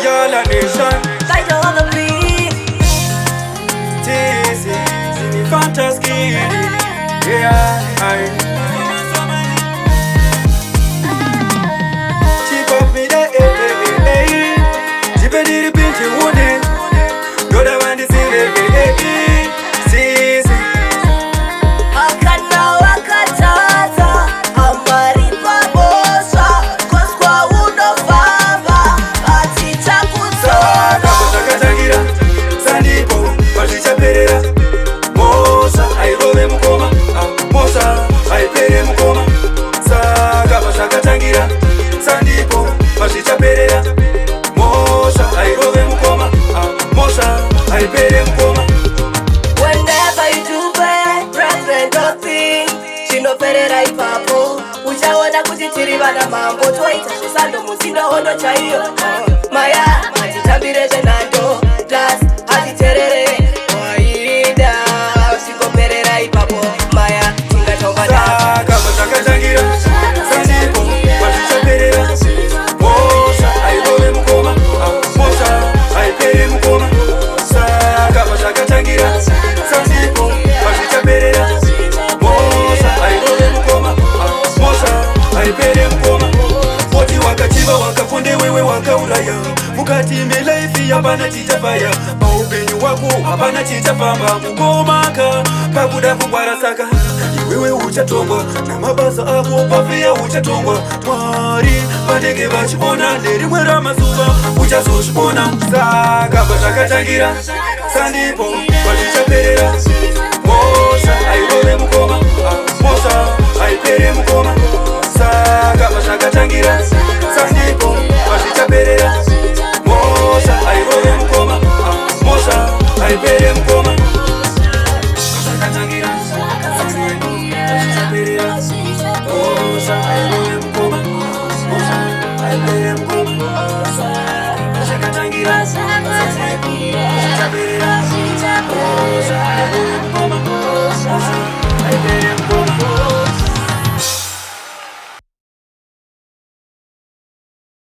Yala Nation, Title on the beat. this is fantasy. Yeah, Chip up me there, Chip a little pinch you wounded. Go down and see, Akana wakataza amaripa bosa kwa unofamba atita kutoka Katangira, Sandipo, Patricia Pereira, Mosa, I robe mukoma, Mosa, I pere mukoma, Saga Katangira, Sandipo, Patricia Pereira, Mosa, I robe mukoma, Mosa, I pere mukoma. Whenever you do bad, president of things Chino Pereira ipapo uchaona kutitiriva na mambo Twaita shisando musindo hondo chaiyo Maya, majitambire jenando Plus, atiterere Waida, Chino Pereira ipapo Maya, tinga chomba Saga Katangira, Sandipo, Patricia Pereira, Mosa, I robe mukoma, Mosa, I pere mukoma, Saga Katangira, Sandipo, Patricia Pereira, Mosa, I robe mukoma, Mosa, I pere mukoma. Woti wakachiva wakafunde wewe wakaulaya mukati melaifi hapana chichafaya maupenyu wako hapana chichafamba mugomaka pakuda kungwarasaka iwewe uchatongwa na mabasa ako pafia uchatongwa Mwari vanenge vachibona nerimwe ramazuva uchazozvibona saka pazvakatangira Sandipo pazvichaperera Mosa airove mukoma Mosa aipere mukoma saka pazvakatangira Sandipo pazvichaperera Mosa airove mukoma Mosa aipere mukoma pazvakatangira Sandipo pazvichaperera Mosa airove mukoma Mosa aipere mukoma